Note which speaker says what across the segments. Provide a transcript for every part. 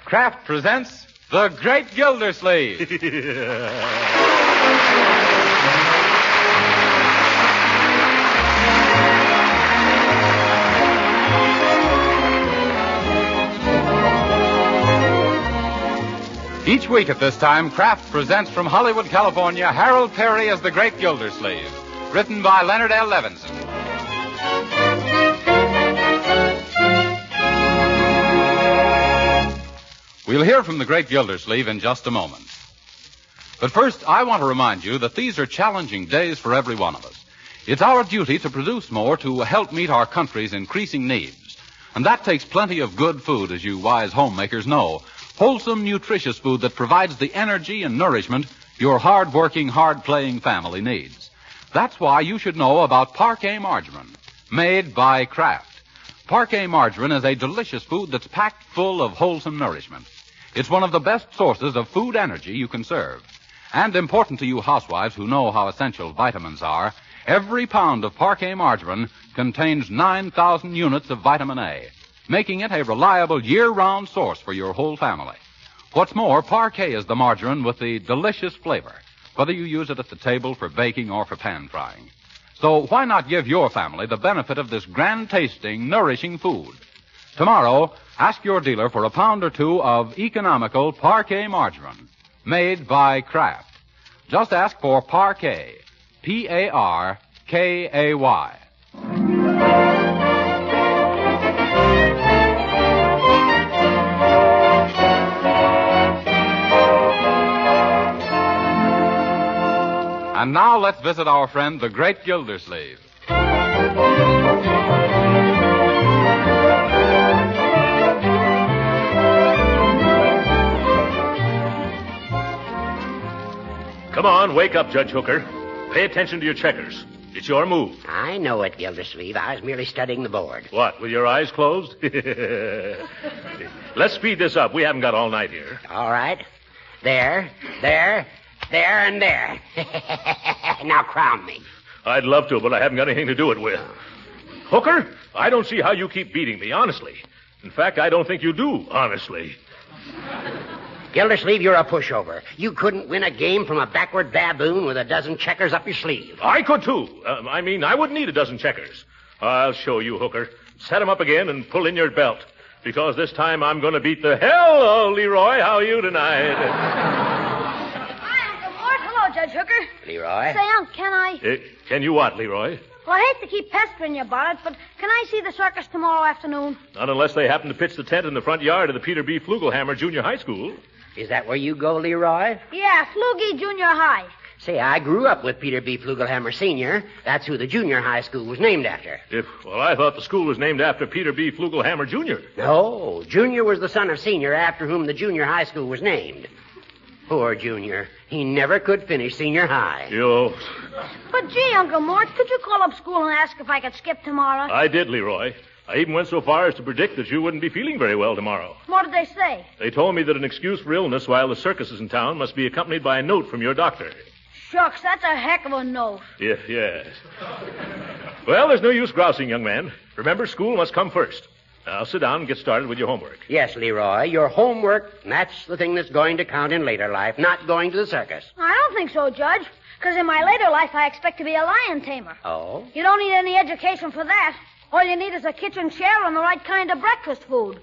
Speaker 1: Kraft presents The Great Gildersleeve. Each week at this time, Kraft presents from Hollywood, California, Harold Peary as The Great Gildersleeve, written by Leonard L. Levinson. We'll hear from The Great Gildersleeve in just a moment. But first, I want to remind you that these are challenging days for every one of us. It's our duty to produce more to help meet our country's increasing needs. And that takes plenty of good food, as you wise homemakers know. Wholesome, nutritious food that provides the energy and nourishment your hard-working, hard-playing family needs. That's why you should know about Parquet Margarine, made by Kraft. Parquet Margarine is a delicious food that's packed full of wholesome nourishment. It's one of the best sources of food energy you can serve. And important to you housewives who know how essential vitamins are, every pound of Parquet Margarine contains 9,000 units of vitamin A, making it a reliable year-round source for your whole family. What's more, Parquet is the margarine with the delicious flavor, whether you use it at the table for baking or for pan frying. So why not give your family the benefit of this grand-tasting, nourishing food? Tomorrow, ask your dealer for a pound or two of economical Parquet Margarine, made by Kraft. Just ask for Parquet, P-A-R-K-A-Y. And now let's visit our friend, the Great Gildersleeve.
Speaker 2: Come on, wake up, Judge Hooker. Pay attention to your checkers. It's your move.
Speaker 3: I know it, Gildersleeve. I was merely studying the board.
Speaker 2: What, with your eyes closed? Let's speed this up. We haven't got all night here.
Speaker 3: All right. There, and there. Now crown me.
Speaker 2: I'd love to, but I haven't got anything to do it with. Hooker, I don't see how you keep beating me, honestly. In fact, I don't think you do, honestly.
Speaker 3: Gildersleeve, you're a pushover. You couldn't win a game from a backward baboon with a dozen checkers up your sleeve.
Speaker 2: I could, too. I wouldn't need a dozen checkers. I'll show you, Hooker. Set 'em up again and pull in your belt. Because this time I'm going to beat the hell out of Leroy. How are you tonight?
Speaker 4: Hi, Uncle Mort. Hello, Judge Hooker.
Speaker 3: Leroy?
Speaker 4: Say, Unc, can I...
Speaker 2: Can you what, Leroy?
Speaker 4: Well, I hate to keep pestering you about it, but can I see the circus tomorrow afternoon?
Speaker 2: Not unless they happen to pitch the tent in the front yard of the Peter B. Flugelhammer Junior High School.
Speaker 3: Is that where you go, Leroy?
Speaker 4: Yeah, Flugie Junior High.
Speaker 3: Say, I grew up with Peter B. Flugelhammer Sr. That's who the junior high school was named after.
Speaker 2: Well, I thought the school was named after Peter B. Flugelhammer Jr.
Speaker 3: No, Junior was the son of Senior, after whom the junior high school was named. Poor Junior. He never could finish senior high.
Speaker 2: Yo.
Speaker 4: But, gee, Uncle Mort, could you call up school and ask if I could skip tomorrow?
Speaker 2: I did, Leroy. I even went so far as to predict that you wouldn't be feeling very well tomorrow.
Speaker 4: What did they say?
Speaker 2: They told me that an excuse for illness while the circus is in town must be accompanied by a note from your doctor.
Speaker 4: Shucks, that's a heck of a note.
Speaker 2: Yes. Well, there's no use grousing, young man. Remember, school must come first. Now, sit down and get started with your homework.
Speaker 3: Yes, Leroy, your homework, that's the thing that's going to count in later life, not going to the circus.
Speaker 4: I don't think so, Judge. Because in my later life, I expect to be a lion tamer.
Speaker 3: Oh?
Speaker 4: You don't need any education for that. All you need is a kitchen chair and the right kind of breakfast food.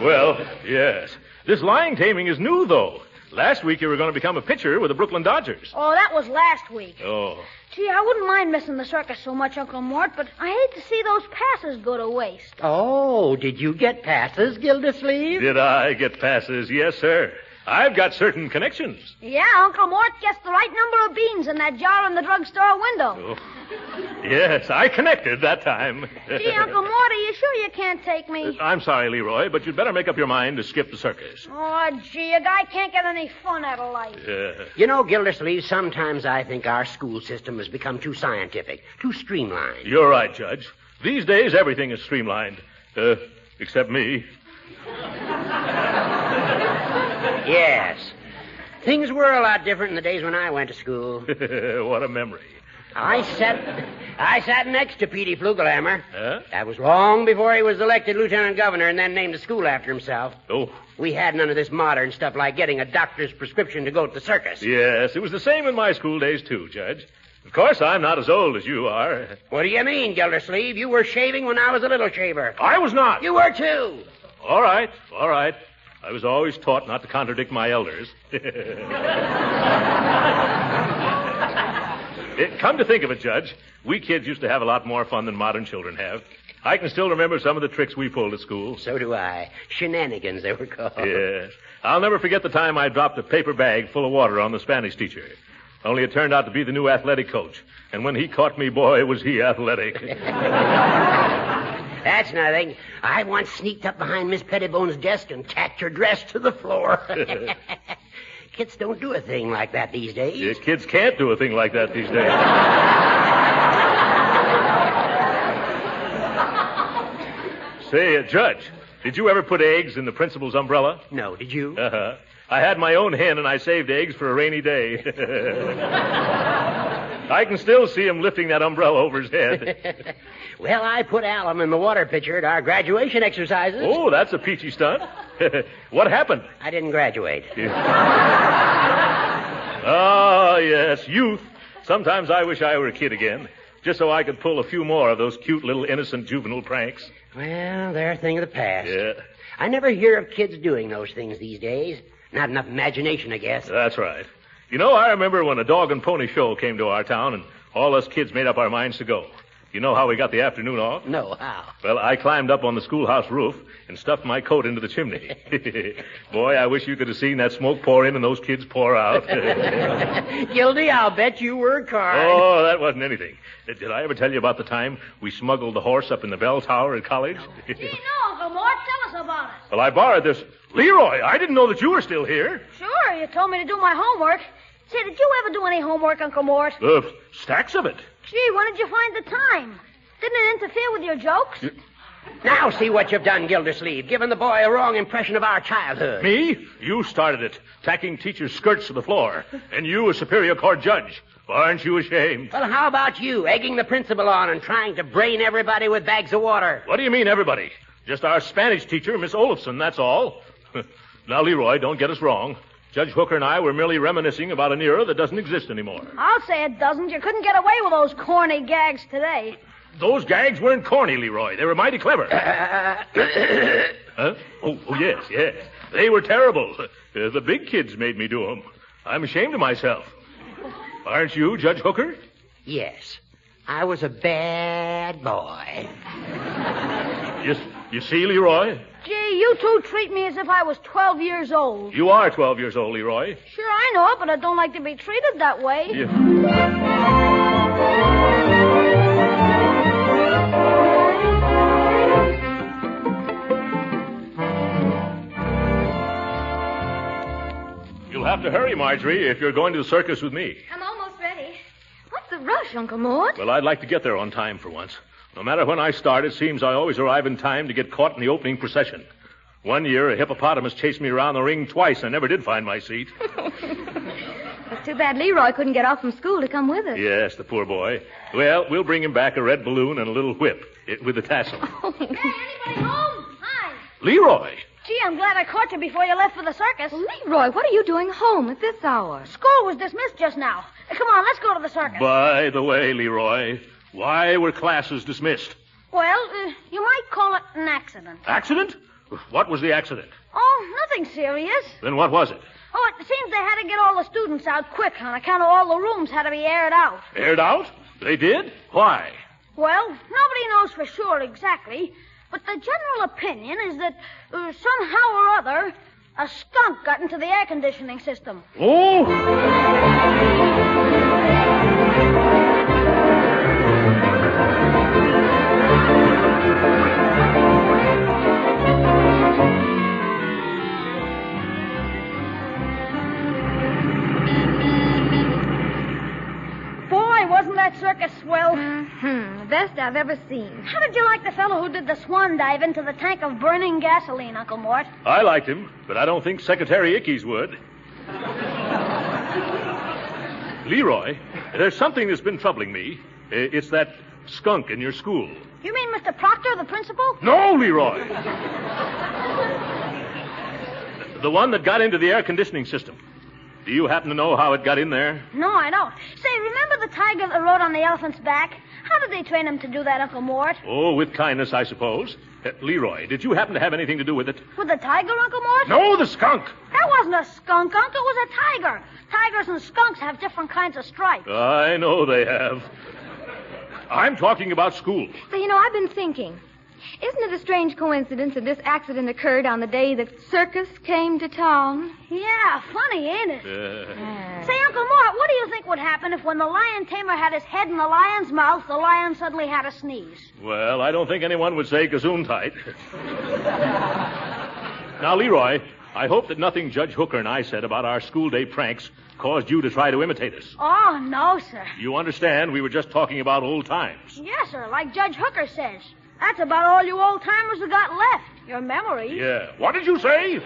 Speaker 2: Well, yes. This lion taming is new, though. Last week you were going to become a pitcher with the Brooklyn Dodgers.
Speaker 4: Oh, that was last week.
Speaker 2: Oh.
Speaker 4: Gee, I wouldn't mind missing the circus so much, Uncle Mort, but I hate to see those passes go to waste.
Speaker 3: Oh, did you get passes, Gildersleeve?
Speaker 2: Did I get passes? Yes, sir. I've got certain connections.
Speaker 4: Yeah, Uncle Mort gets the right number of beans in that jar in the drugstore window.
Speaker 2: Oh. Yes, I connected that time.
Speaker 4: Gee, Uncle Mort, are you sure you can't take me?
Speaker 2: I'm sorry, Leroy, but you'd better make up your mind to skip the circus.
Speaker 4: Oh, gee, a guy can't get any fun out of life.
Speaker 3: You know, Gildersleeve, sometimes I think our school system has become too scientific, too streamlined.
Speaker 2: You're right, Judge. These days, everything is streamlined. Except me.
Speaker 3: Yes. Things were a lot different in the days when I went to school.
Speaker 2: What a memory.
Speaker 3: I sat next to Petey Flugelhammer.
Speaker 2: Huh?
Speaker 3: That was long before he was elected lieutenant governor and then named a school after himself.
Speaker 2: Oh.
Speaker 3: We had none of this modern stuff like getting a doctor's prescription to go to the circus.
Speaker 2: Yes, it was the same in my school days, too, Judge. Of course, I'm not as old as you are.
Speaker 3: What do you mean, Gildersleeve? You were shaving when I was a little shaver.
Speaker 2: I was not.
Speaker 3: You were, too.
Speaker 2: All right. I was always taught not to contradict my elders. Come to think of it, Judge, we kids used to have a lot more fun than modern children have. I can still remember some of the tricks we pulled at school.
Speaker 3: So do I. Shenanigans, they were called.
Speaker 2: Yes. I'll never forget the time I dropped a paper bag full of water on the Spanish teacher. Only it turned out to be the new athletic coach. And when he caught me, boy, was he athletic.
Speaker 3: That's nothing. I once sneaked up behind Miss Pettibone's desk and tacked her dress to the floor. Kids don't do a thing like that these days.
Speaker 2: Yeah, kids can't do a thing like that these days. Say, Judge, did you ever put eggs in the principal's umbrella?
Speaker 3: No, did you?
Speaker 2: Uh-huh. I had my own hen, and I saved eggs for a rainy day. I can still see him lifting that umbrella over his head.
Speaker 3: Well, I put alum in the water pitcher at our graduation exercises.
Speaker 2: Oh, that's a peachy stunt. What happened?
Speaker 3: I didn't graduate.
Speaker 2: Ah, yes, youth. Sometimes I wish I were a kid again, just so I could pull a few more of those cute little innocent juvenile pranks.
Speaker 3: Well, they're a thing of the past.
Speaker 2: Yeah.
Speaker 3: I never hear of kids doing those things these days. Not enough imagination, I guess.
Speaker 2: That's right. You know, I remember when a dog and pony show came to our town, and all us kids made up our minds to go. You know how we got the afternoon off?
Speaker 3: No, how?
Speaker 2: Well, I climbed up on the schoolhouse roof and stuffed my coat into the chimney. Boy, I wish you could have seen that smoke pour in and those kids pour out.
Speaker 3: Gildy, I'll bet you were a card.
Speaker 2: Oh, that wasn't anything. Did I ever tell you about the time we smuggled the horse up in the bell tower at college?
Speaker 4: Gee, no, Uncle Mort. Tell us about it.
Speaker 2: Well, I borrowed this. Leroy, I didn't know that you were still here.
Speaker 4: Sure, you told me to do my homework. Say, did you ever do any homework, Uncle Mort?
Speaker 2: Stacks of it.
Speaker 4: Gee, when did you find the time? Didn't it interfere with your jokes?
Speaker 3: Now see what you've done, Gildersleeve, giving the boy a wrong impression of our childhood.
Speaker 2: Me? You started it, tacking teachers' skirts to the floor. And you, a Superior Court judge. Aren't you ashamed?
Speaker 3: Well, how about you, egging the principal on and trying to brain everybody with bags of water?
Speaker 2: What do you mean, everybody? Just our Spanish teacher, Miss Olafson, that's all. Now, Leroy, don't get us wrong. Judge Hooker and I were merely reminiscing about an era that doesn't exist anymore.
Speaker 4: I'll say it doesn't. You couldn't get away with those corny gags today.
Speaker 2: Those gags weren't corny, Leroy. They were mighty clever. Huh? Oh, yes. They were terrible. The big kids made me do them. I'm ashamed of myself. Aren't you, Judge Hooker?
Speaker 3: Yes. I was a bad boy.
Speaker 2: You see, Leroy?
Speaker 4: Gee, you two treat me as if I was 12 years old.
Speaker 2: You are 12 years old, Leroy.
Speaker 4: Sure, I know it, but I don't like to be treated that way.
Speaker 2: Yeah. You'll have to hurry, Marjorie, if you're going to the circus with me.
Speaker 5: I'm almost ready. What's the rush, Uncle Mort?
Speaker 2: Well, I'd like to get there on time for once. No matter when I start, it seems I always arrive in time to get caught in the opening procession. One year, a hippopotamus chased me around the ring twice. I never did find my seat.
Speaker 5: It's too bad Leroy couldn't get off from school to come with us.
Speaker 2: Yes, the poor boy. Well, we'll bring him back a red balloon and a little whip with a tassel.
Speaker 4: Hey, anybody home? Hi.
Speaker 2: Leroy!
Speaker 4: Gee, I'm glad I caught you before you left for the circus.
Speaker 5: Well, Leroy, what are you doing home at this hour?
Speaker 4: School was dismissed just now. Come on, let's go to the circus.
Speaker 2: By the way, Leroy, why were classes dismissed?
Speaker 4: Well, you might call it an accident.
Speaker 2: Accident? What was the accident?
Speaker 4: Oh, nothing serious.
Speaker 2: Then what was it?
Speaker 4: Oh, it seems they had to get all the students out quick on account of all the rooms had to be aired out.
Speaker 2: Aired out? They did? Why?
Speaker 4: Well, nobody knows for sure exactly, but the general opinion is that somehow or other, a skunk got into the air conditioning system.
Speaker 2: Oh!
Speaker 4: That circus swell.
Speaker 5: The best I've ever seen.
Speaker 4: How did you like the fellow who did the swan dive into the tank of burning gasoline, Uncle Mort?
Speaker 2: I liked him, but I don't think Secretary Ickes would. Leroy, there's something that's been troubling me. It's that skunk in your school.
Speaker 4: You mean Mr. Proctor, the principal?
Speaker 2: No, Leroy. The one that got into the air conditioning system. Do you happen to know how it got in there?
Speaker 4: No, I don't. Say, remember the tiger that rode on the elephant's back? How did they train him to do that, Uncle Mort?
Speaker 2: Oh, with kindness, I suppose. Leroy, did you happen to have anything to do with it?
Speaker 4: With the tiger, Uncle Mort?
Speaker 2: No, the skunk.
Speaker 4: That wasn't a skunk, Uncle. It was a tiger. Tigers and skunks have different kinds of stripes.
Speaker 2: I know they have. I'm talking about school.
Speaker 5: But, I've been thinking. Isn't it a strange coincidence that this accident occurred on the day the circus came to town?
Speaker 4: Yeah, funny, ain't it? Say, Uncle Mort, what do you think would happen if when the lion tamer had his head in the lion's mouth, the lion suddenly had a sneeze?
Speaker 2: Well, I don't think anyone would say gesundheit. Now, Leroy, I hope that nothing Judge Hooker and I said about our school day pranks caused you to try to imitate us.
Speaker 4: Oh, no, sir.
Speaker 2: You understand we were just talking about old times.
Speaker 4: Yes, sir, like Judge Hooker says. That's about all you old-timers have got left. Your memories.
Speaker 2: Yeah. What did you say?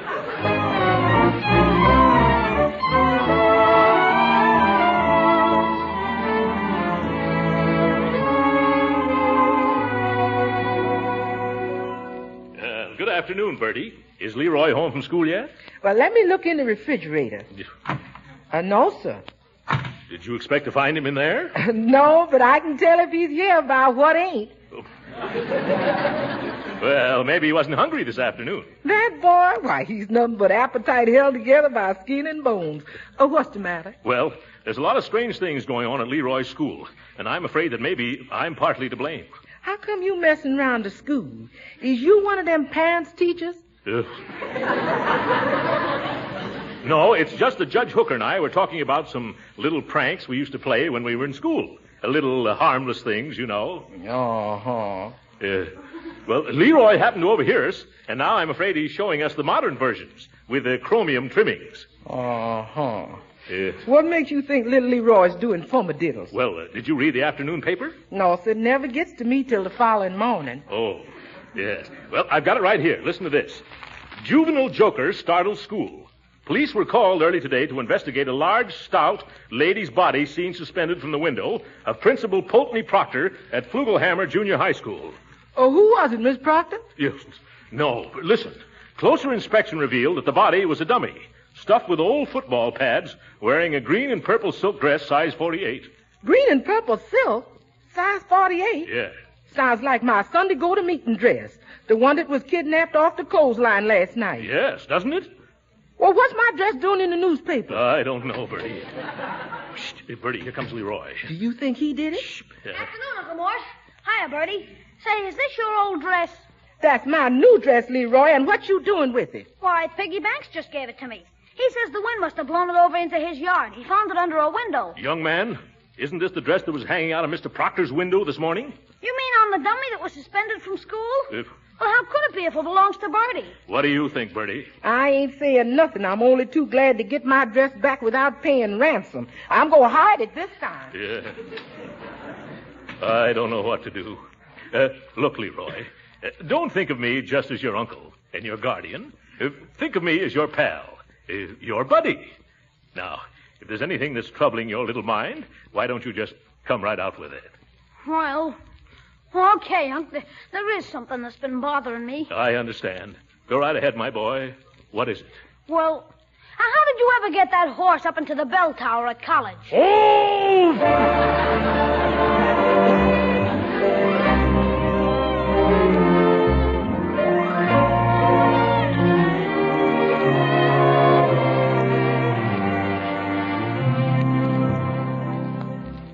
Speaker 2: Good afternoon, Bertie. Is Leroy home from school yet?
Speaker 6: Well, let me look in the refrigerator. No, sir.
Speaker 2: Did you expect to find him in there?
Speaker 6: No, but I can tell if he's here by what ain't.
Speaker 2: Well, maybe he wasn't hungry this afternoon.
Speaker 6: That boy, why, he's nothing but appetite held together by skin and bones. Oh, what's the matter?
Speaker 2: Well, there's a lot of strange things going on at Leroy's school, and I'm afraid that maybe I'm partly to blame.
Speaker 6: How come you messing around the school? Is you one of them parents teachers?
Speaker 2: No, it's just that Judge Hooker and I were talking about some little pranks we used to play when we were in school. Little harmless things,
Speaker 6: Uh-huh.
Speaker 2: Well, Leroy happened to overhear us, and now I'm afraid he's showing us the modern versions with the chromium trimmings.
Speaker 6: Uh-huh. What makes you think little Leroy's doing fumadiddles?
Speaker 2: Well, did you read the afternoon paper?
Speaker 6: No, sir, it never gets to me till the following morning.
Speaker 2: Oh, yes. Well, I've got it right here. Listen to this. Juvenile joker startles school. Police were called early today to investigate a large, stout lady's body seen suspended from the window of Principal Pulteney Proctor at Flugelhammer Junior High School.
Speaker 6: Oh, who was it, Miss Proctor?
Speaker 2: Yes. No, but listen. Closer inspection revealed that the body was a dummy, stuffed with old football pads, wearing a green and purple silk dress size 48.
Speaker 6: Green and purple silk? Size 48?
Speaker 2: Yeah.
Speaker 6: Sounds like my Sunday go-to-meeting dress. The one that was kidnapped off the clothesline last night.
Speaker 2: Yes, doesn't it?
Speaker 6: Well, what's my dress doing in the newspaper?
Speaker 2: I don't know, Bertie. Shh, Bertie, here comes Leroy.
Speaker 6: Do you think he did it?
Speaker 2: Shh.
Speaker 4: Afternoon, Uncle Mort. Hiya, Bertie. Say, is this your old dress?
Speaker 6: That's my new dress, Leroy, and what you doing with it?
Speaker 4: Why, Piggy Banks just gave it to me. He says the wind must have blown it over into his yard. He found it under a window.
Speaker 2: Young man, isn't this the dress that was hanging out of Mr. Proctor's window this morning?
Speaker 4: You mean on the dummy that was suspended from school? Well, how could it be if it belongs to Bertie?
Speaker 2: What do you think, Bertie?
Speaker 6: I ain't saying nothing. I'm only too glad to get my dress back without paying ransom. I'm going to hide it this time.
Speaker 2: Yeah. I don't know what to do. Look, Leroy, don't think of me just as your uncle and your guardian. Think of me as your pal, your buddy. Now, if there's anything that's troubling your little mind, why don't you just come right out with it?
Speaker 4: Well, okay, Unc. There is something that's been bothering me.
Speaker 2: I understand. Go right ahead, my boy. What is it?
Speaker 4: Well, how did you ever get that horse up into the bell tower at college?
Speaker 2: Oh!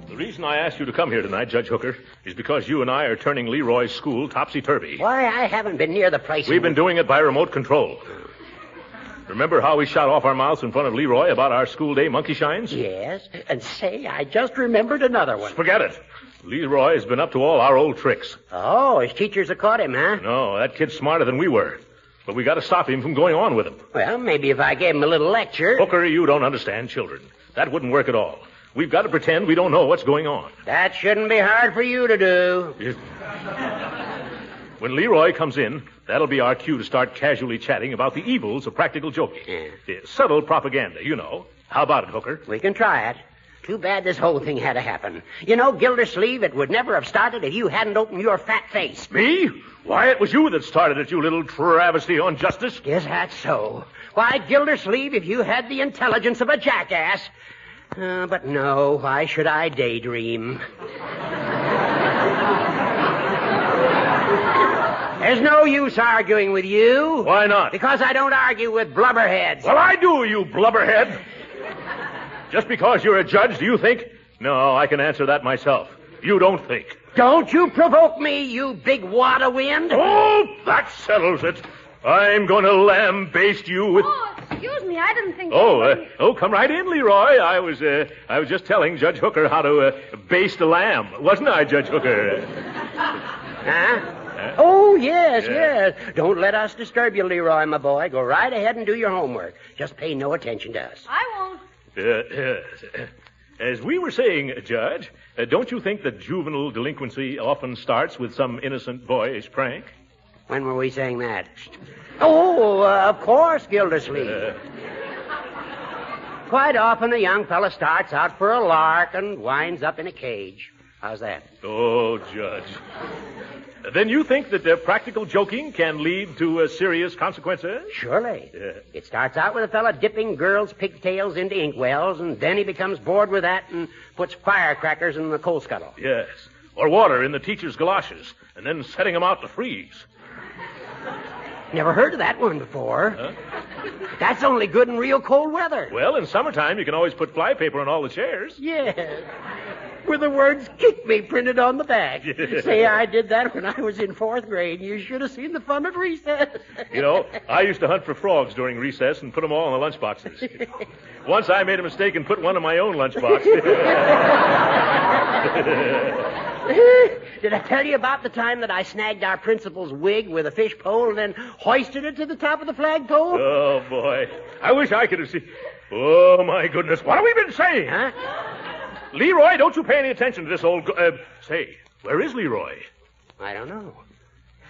Speaker 2: The reason I asked you to come here tonight, Judge Hooker, is because you and I are turning Leroy's school topsy-turvy.
Speaker 3: Why, I haven't been near the place.
Speaker 2: We've been doing it by remote control. Remember how we shot off our mouths in front of Leroy about our school day monkey shines?
Speaker 3: Yes, and say, I just remembered another one.
Speaker 2: Forget it. Leroy's been up to all our old tricks.
Speaker 3: Oh, his teachers have caught him, huh?
Speaker 2: No, that kid's smarter than we were. But we got to stop him from going on with him.
Speaker 3: Well, maybe if I gave him a little lecture.
Speaker 2: Hooker, you don't understand children. That wouldn't work at all. We've got to pretend we don't know what's going on.
Speaker 3: That shouldn't be hard for you to do.
Speaker 2: When Leroy comes in, that'll be our cue to start casually chatting about the evils of practical joking.
Speaker 3: Yeah.
Speaker 2: Subtle propaganda, you know. How about it, Hooker?
Speaker 3: We can try it. Too bad this whole thing had to happen. You know, Gildersleeve, it would never have started if you hadn't opened your fat face.
Speaker 2: Me? Why, it was you that started it, you little travesty on justice.
Speaker 3: Is that so? Why, Gildersleeve, if you had the intelligence of a jackass. But no, why should I daydream? There's no use arguing with you.
Speaker 2: Why not?
Speaker 3: Because I don't argue with blubberheads.
Speaker 2: Well, I do, you blubberhead. Just because you're a judge, do you think? No, I can answer that myself. You don't think.
Speaker 3: Don't you provoke me, you big wad of wind.
Speaker 2: Oh, that settles it. I'm going to lambaste you with...
Speaker 4: Oh, excuse me, I didn't think...
Speaker 2: Come right in, Leroy. I was just telling Judge Hooker how to baste a lamb. Wasn't I, Judge Hooker?
Speaker 3: Huh? Oh, yes. Don't let us disturb you, Leroy, my boy. Go right ahead and do your homework. Just pay no attention to us.
Speaker 4: I won't.
Speaker 2: As we were saying, Judge, don't you think that juvenile delinquency often starts with some innocent boyish prank?
Speaker 3: When were we saying that? Oh, of course, Gildersleeve. Quite often a young fella starts out for a lark and winds up in a cage. How's that?
Speaker 2: Oh, Judge. Then you think that practical joking can lead to serious consequences?
Speaker 3: Surely. It starts out with a fella dipping girls' pigtails into inkwells, and then he becomes bored with that and puts firecrackers in the coal scuttle.
Speaker 2: Yes. Or water in the teacher's galoshes, and then setting them out to freeze.
Speaker 3: Never heard of that one before.
Speaker 2: Huh?
Speaker 3: That's only good in real cold weather.
Speaker 2: Well, in summertime, you can always put flypaper on all the chairs.
Speaker 3: Yes. With the words "kick me" printed on the back. Say, I did that when I was in 4th grade. You should have seen the fun at recess.
Speaker 2: You know, I used to hunt for frogs during recess and put them all in the lunchboxes. Once I made a mistake and put one in my own lunchbox.
Speaker 3: Did I tell you about the time that I snagged our principal's wig with a fish pole and then hoisted it to the top of the flagpole?
Speaker 2: Oh, boy. I wish I could have seen... Oh, my goodness. What have we been saying?
Speaker 3: Huh?
Speaker 2: Leroy, don't you pay any attention to this old... Say, where is Leroy?
Speaker 3: I don't know.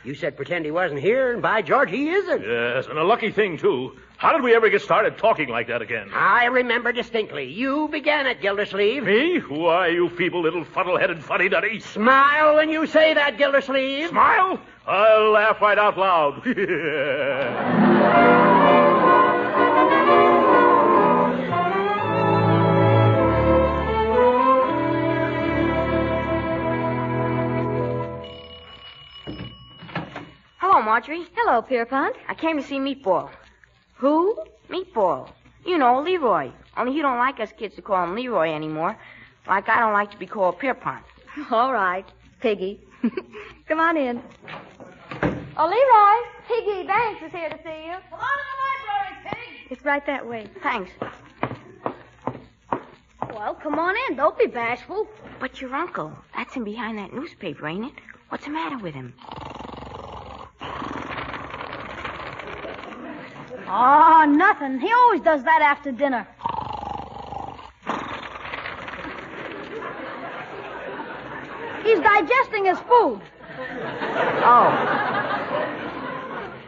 Speaker 3: You said pretend he wasn't here, and by George, he isn't.
Speaker 2: Yes, and a lucky thing, too. How did we ever get started talking like that again?
Speaker 3: I remember distinctly. You began it, Gildersleeve.
Speaker 2: Me? Why, you feeble little fuddle-headed fuddy-duddy.
Speaker 3: Smile when you say that, Gildersleeve.
Speaker 2: Smile? I'll laugh right out loud.
Speaker 7: Hello, Marjorie.
Speaker 5: Hello, Pierpont.
Speaker 7: I came to see Meatball. Who? Meatball. You know, Leroy. Only you don't like us kids to call him Leroy anymore. Like I don't like to be called Pierpont.
Speaker 5: All right, Piggy. Come on in. Oh, Leroy, Piggy Banks is here to see you.
Speaker 4: Come on in the library, Pig.
Speaker 5: It's right that way.
Speaker 7: Thanks.
Speaker 4: Well, come on in. Don't be bashful.
Speaker 7: But your uncle, that's him behind that newspaper, ain't it? What's the matter with him?
Speaker 4: Oh, nothing. He always does that after dinner. He's digesting his food.
Speaker 7: Oh.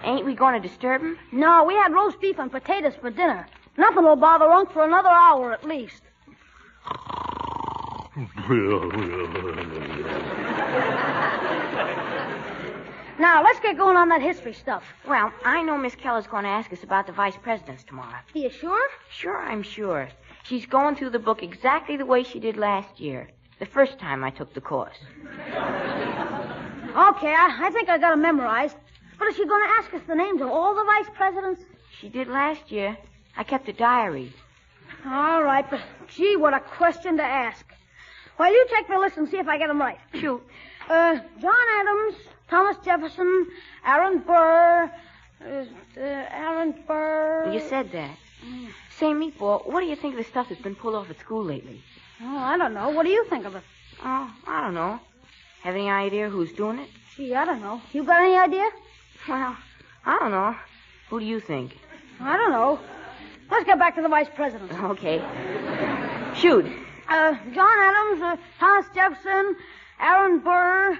Speaker 7: Ain't we going to disturb him?
Speaker 4: No, we had roast beef and potatoes for dinner. Nothing will bother Unc for another hour at least. Now, let's get going on that history stuff.
Speaker 7: Well, I know Miss Keller's going to ask us about the vice presidents tomorrow.
Speaker 4: Are you sure?
Speaker 7: Sure, I'm sure. She's going through the book exactly the way she did last year, the first time I took the course.
Speaker 4: Okay, I think I got it memorized. But is she going to ask us the names of all the vice presidents?
Speaker 7: She did last year. I kept a diary.
Speaker 4: All right, but gee, what a question to ask. Well, you check the list and see if I get them right.
Speaker 7: Shoot.
Speaker 4: John Adams, Thomas Jefferson, Aaron Burr, Aaron Burr...
Speaker 7: You said that. Say, Meatball, what do you think of the stuff that's been pulled off at school lately?
Speaker 4: Oh, I don't know. What do you think of it?
Speaker 7: Oh, I don't know. Have any idea who's doing it?
Speaker 4: Gee, I don't know. You got any idea?
Speaker 7: Well, I don't know. Who do you think?
Speaker 4: I don't know. Let's get back to the vice presidents.
Speaker 7: Okay. Shoot.
Speaker 4: John Adams, Thomas Jefferson, Aaron Burr.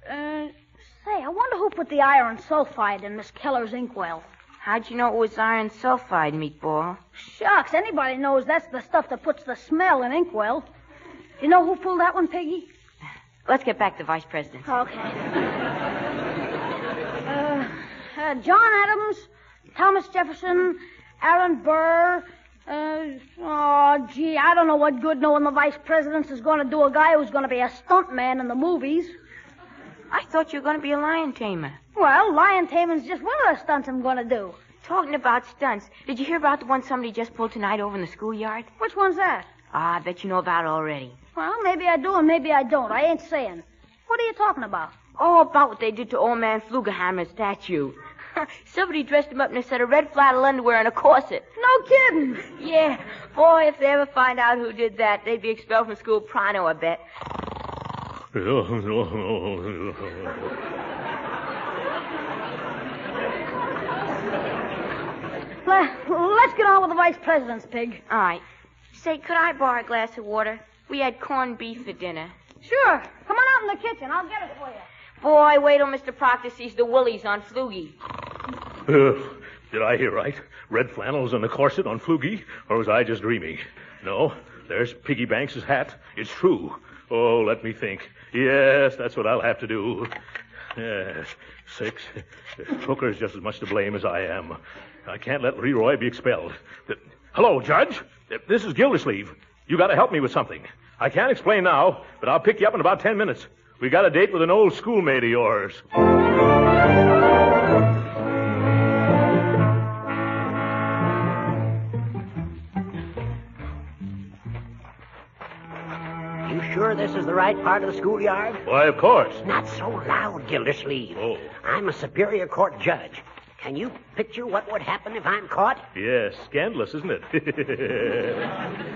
Speaker 4: Say, I wonder who put the iron sulfide in Miss Keller's inkwell.
Speaker 7: How'd you know it was iron sulfide, meatball?
Speaker 4: Shucks, anybody knows that's the stuff that puts the smell in inkwell. You know who pulled that one, Piggy?
Speaker 7: Let's get back to Vice President.
Speaker 4: Okay. John Adams, Thomas Jefferson, Aaron Burr. I don't know what good knowing the Vice President is going to do a guy who's going to be a stuntman in the movies.
Speaker 7: I thought you were going to be a lion tamer.
Speaker 4: Well, lion taming's just one of the stunts I'm going to do.
Speaker 7: Talking about stunts, did you hear about the one somebody just pulled tonight over in the schoolyard?
Speaker 4: Which one's that?
Speaker 7: I bet you know about it already.
Speaker 4: Well, maybe I do and maybe I don't. I ain't saying. What are you talking about?
Speaker 7: Oh, about what they did to old man Flugelhammer's statue. Somebody dressed him up in a set of red flannel underwear and a corset.
Speaker 4: No kidding.
Speaker 7: Yeah. Boy, if they ever find out who did that, they'd be expelled from school pronto, I bet.
Speaker 4: Let's get on with the Vice President's, Pig.
Speaker 7: All right. Say, could I borrow a glass of water? We had corned beef for dinner.
Speaker 4: Sure. Come on out in the kitchen. I'll get it for you.
Speaker 7: Boy, wait till Mr. Proctor sees the willies on Flugie.
Speaker 2: Did I hear right? Red flannels and a corset on Flugie? Or was I just dreaming? No, there's Piggy Banks's hat. It's true. Oh, let me think. Yes, that's what I'll have to do. Yes, 6. Hooker's just as much to blame as I am. I can't let Leroy be expelled. Hello, Judge. This is Gildersleeve. You got to help me with something. I can't explain now, but I'll pick you up in about 10 minutes. We got a date with an old schoolmate of yours.
Speaker 3: You sure this is the right part of the schoolyard?
Speaker 2: Why, of course.
Speaker 3: Not so loud, Gildersleeve.
Speaker 2: Oh.
Speaker 3: I'm a Superior Court judge. Can you picture what would happen if I'm caught?
Speaker 2: Yes, scandalous, isn't it?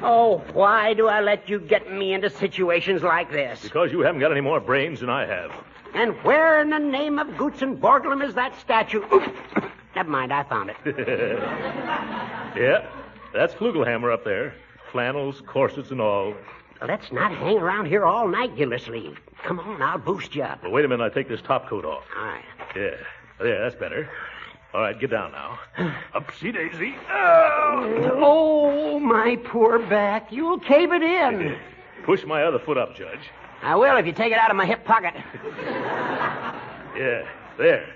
Speaker 3: Oh, why do I let you get me into situations like this?
Speaker 2: Because you haven't got any more brains than I have.
Speaker 3: And where in the name of Goots and Borglum is that statue? Oops. Never mind, I found it.
Speaker 2: Yeah, that's Flugelhammer up there. Flannels, corsets, and all.
Speaker 3: Let's not hang around here all night, Gildersleeve. Come on, I'll boost you up.
Speaker 2: Well, wait a minute, I take this top coat off.
Speaker 3: All right.
Speaker 2: Yeah, that's better. All right, get down now. Upsy daisy. Oh,
Speaker 3: my poor back. You'll cave it in.
Speaker 2: Push my other foot up, Judge.
Speaker 3: I will if you take it out of my hip pocket.
Speaker 2: Yeah, there.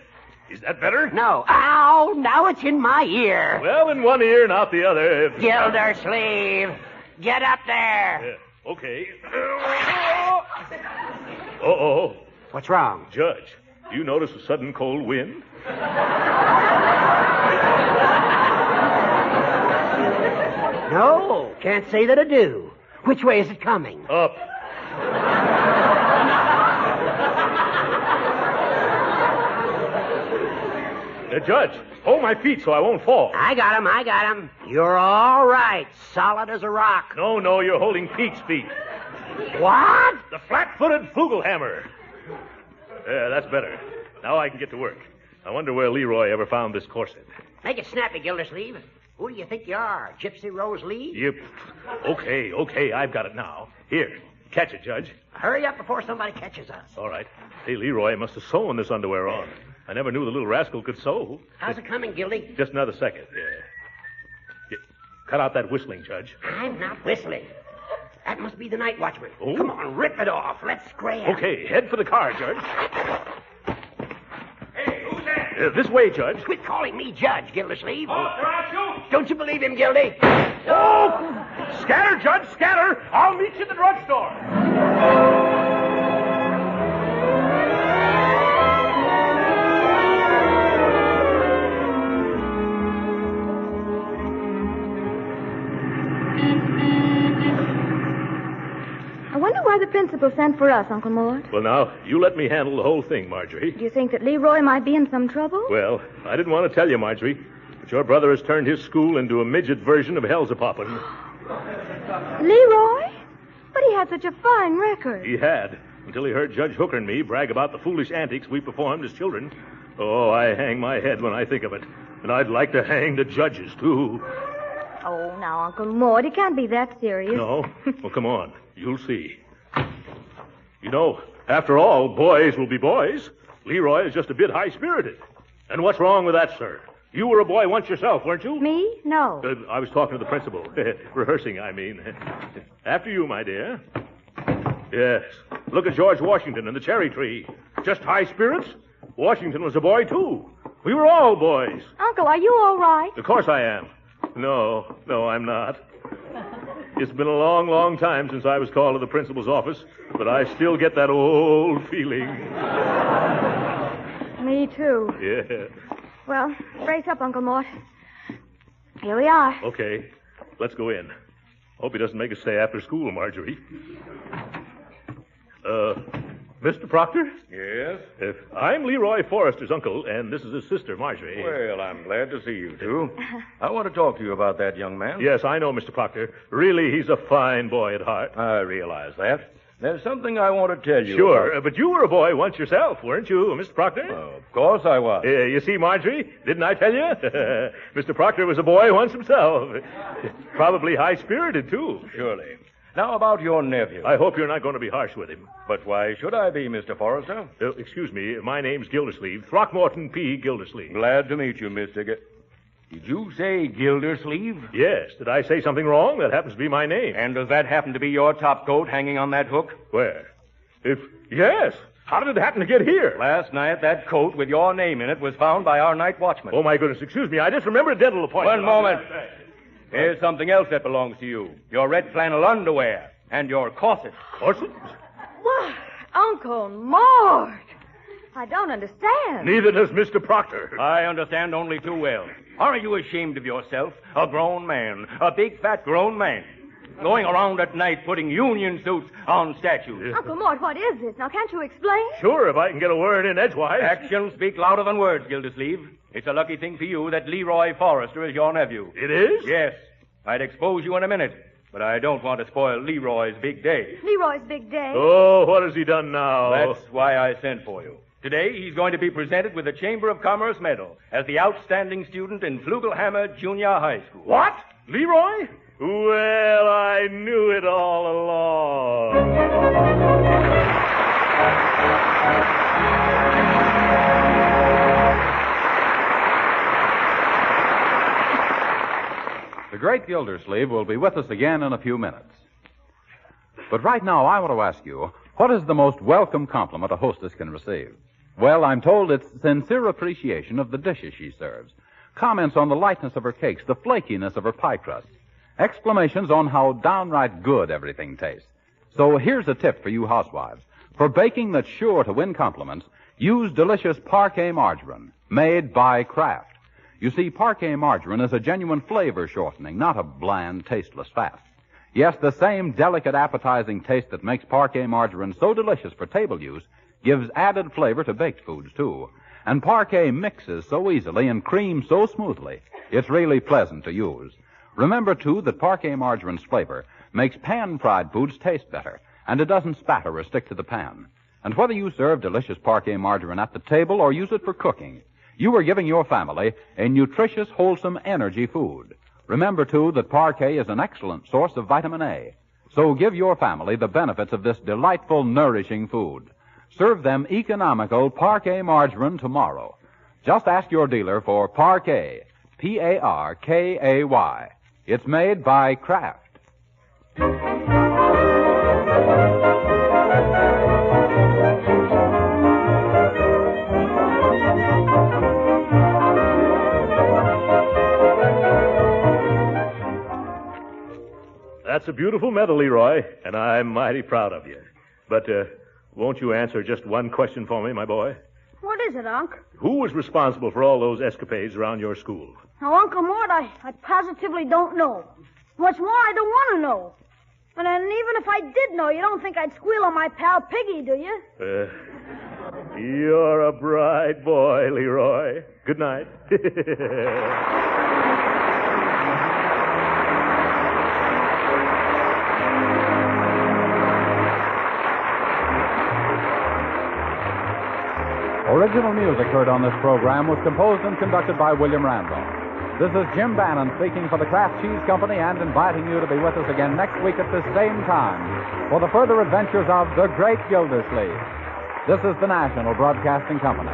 Speaker 2: Is that better?
Speaker 3: No. Ow, now it's in my ear.
Speaker 2: Well, in one ear, not the other.
Speaker 3: Gildersleeve, get up there.
Speaker 2: Okay. Uh-oh.
Speaker 3: What's wrong?
Speaker 2: Judge, do you notice a sudden cold wind?
Speaker 3: No, can't say that I do. Which way is it coming?
Speaker 2: Up. Judge, hold my feet so I won't fall.
Speaker 3: I got him. You're all right. Solid as a rock.
Speaker 2: No, you're holding Pete's feet.
Speaker 3: What?
Speaker 2: The flat-footed Flugelhammer. Yeah, that's better. Now I can get to work. I wonder where Leroy ever found this corset.
Speaker 3: Make it snappy, Gildersleeve. Who do you think you are, Gypsy Rose Lee?
Speaker 2: Yep. Okay, I've got it now. Here, catch it, Judge.
Speaker 3: Hurry up before somebody catches us.
Speaker 2: All right. Hey, Leroy must have sewn this underwear on. I never knew the little rascal could sew.
Speaker 3: How's it coming, Gildy?
Speaker 2: Just another second. Yeah. Cut out that whistling, Judge.
Speaker 3: I'm not whistling. That must be the night watchman.
Speaker 2: Oh?
Speaker 3: Come on, rip it off. Let's scram.
Speaker 2: Okay, head for the car, Judge.
Speaker 8: Hey, who's that?
Speaker 2: This way, Judge.
Speaker 3: Quit calling me Judge, Gildersleeve.
Speaker 8: Oh, I'll shoot.
Speaker 3: Don't you believe him, Gildy?
Speaker 2: Oh! Scatter, Judge, scatter. I'll meet you at the drugstore.
Speaker 5: I wonder why the principal sent for us, Uncle Mort.
Speaker 2: Well, now, you let me handle the whole thing, Marjorie.
Speaker 5: Do you think that Leroy might be in some trouble?
Speaker 2: Well, I didn't want to tell you, Marjorie, but your brother has turned his school into a midget version of Hellzapoppin.
Speaker 5: Leroy? But he had such a fine record.
Speaker 2: He had, until he heard Judge Hooker and me brag about the foolish antics we performed as children. Oh, I hang my head when I think of it. And I'd like to hang the judges, too.
Speaker 5: Oh, now, Uncle Mort, it can't be that serious.
Speaker 2: No? Well, come on. You'll see. You know, after all, boys will be boys. Leroy is just a bit high-spirited. And what's wrong with that, sir? You were a boy once yourself, weren't you?
Speaker 5: Me? No.
Speaker 2: I was talking to the principal. Rehearsing, I mean. After you, my dear. Yes. Look at George Washington and the cherry tree. Just high spirits? Washington was a boy, too. We were all boys.
Speaker 5: Uncle, are you all right?
Speaker 2: Of course I am. No, I'm not. It's been a long, long time since I was called to the principal's office, but I still get that old feeling.
Speaker 5: Me, too.
Speaker 2: Yeah.
Speaker 5: Well, brace up, Uncle Mort. Here we are.
Speaker 2: Okay. Let's go in. Hope he doesn't make us stay after school, Marjorie. Mr. Proctor?
Speaker 9: Yes?
Speaker 2: I'm Leroy Forrester's uncle, and this is his sister, Marjorie.
Speaker 9: Well, I'm glad to see you two. I want to talk to you about that young man.
Speaker 2: Yes, I know, Mr. Proctor. Really, he's a fine boy at heart.
Speaker 9: I realize that. There's something I want to tell you.
Speaker 2: Sure,
Speaker 9: about.
Speaker 2: But you were a boy once yourself, weren't you, Mr. Proctor?
Speaker 9: Of course I was.
Speaker 2: You see, Marjorie, didn't I tell you? Mr. Proctor was a boy once himself. Probably high-spirited, too.
Speaker 9: Surely. Now, about your nephew.
Speaker 2: I hope you're not going to be harsh with him.
Speaker 9: But why should I be, Mr. Forrester?
Speaker 2: Excuse me, my name's Gildersleeve. Throckmorton P. Gildersleeve.
Speaker 9: Glad to meet you, Mr. Did you say Gildersleeve?
Speaker 2: Yes. Did I say something wrong? That happens to be my name.
Speaker 9: And does that happen to be your top coat hanging on that hook?
Speaker 2: Where? Yes. How did it happen to get here?
Speaker 9: Last night, that coat with your name in it was found by our night watchman.
Speaker 2: Oh, my goodness. Excuse me. I just remembered a dental appointment.
Speaker 9: One moment. Here's something else that belongs to you. Your red flannel underwear and your corset.
Speaker 2: Corset?
Speaker 5: Why, Uncle Mort. I don't understand.
Speaker 2: Neither does Mr. Proctor.
Speaker 9: I understand only too well. Aren't you ashamed of yourself? A grown man. A big, fat, grown man. Going around at night putting union suits on statues.
Speaker 5: Uncle Mort, what is this? Now, can't you explain?
Speaker 2: Sure, if I can get a word in edgewise.
Speaker 9: Actions speak louder than words, Gildersleeve. It's a lucky thing for you that Leroy Forrester is your nephew.
Speaker 2: It is?
Speaker 9: Yes. I'd expose you in a minute, but I don't want to spoil Leroy's big day.
Speaker 5: Leroy's big day?
Speaker 2: Oh, what has he done now?
Speaker 9: That's why I sent for you. Today, he's going to be presented with the Chamber of Commerce Medal as the outstanding student in Flugelhammer Junior High School.
Speaker 2: What? Leroy? Well, I knew it all along.
Speaker 1: The Great Gildersleeve will be with us again in a few minutes. But right now, I want to ask you, what is the most welcome compliment a hostess can receive? Well, I'm told it's sincere appreciation of the dishes she serves, comments on the lightness of her cakes, the flakiness of her pie crust, exclamations on how downright good everything tastes. So here's a tip for you housewives. For baking that's sure to win compliments, use delicious Parquet margarine, made by Kraft. You see, Parquet margarine is a genuine flavor shortening, not a bland, tasteless fat. Yes, the same delicate, appetizing taste that makes Parquet margarine so delicious for table use gives added flavor to baked foods, too. And Parquet mixes so easily and creams so smoothly, it's really pleasant to use. Remember, too, that Parquet margarine's flavor makes pan-fried foods taste better, and it doesn't spatter or stick to the pan. And whether you serve delicious Parquet margarine at the table or use it for cooking, you are giving your family a nutritious, wholesome energy food. Remember, too, that Parquet is an excellent source of vitamin A. So give your family the benefits of this delightful, nourishing food. Serve them economical Parquet margarine tomorrow. Just ask your dealer for Parquet, Parkay. It's made by Kraft.
Speaker 2: That's a beautiful medal, Leroy, and I'm mighty proud of you. But, won't you answer just one question for me, my boy?
Speaker 4: What is it, Unc?
Speaker 2: Who was responsible for all those escapades around your school?
Speaker 4: Now, Uncle Mort, I positively don't know. What's more, I don't want to know. And then even if I did know, you don't think I'd squeal on my pal Piggy, do you?
Speaker 2: You're a bright boy, Leroy. Good night.
Speaker 1: Original music heard on this program was composed and conducted by William Randolph. This is Jim Bannon speaking for the Kraft Cheese Company and inviting you to be with us again next week at this same time for the further adventures of the Great Gildersleeve. This is the National Broadcasting Company.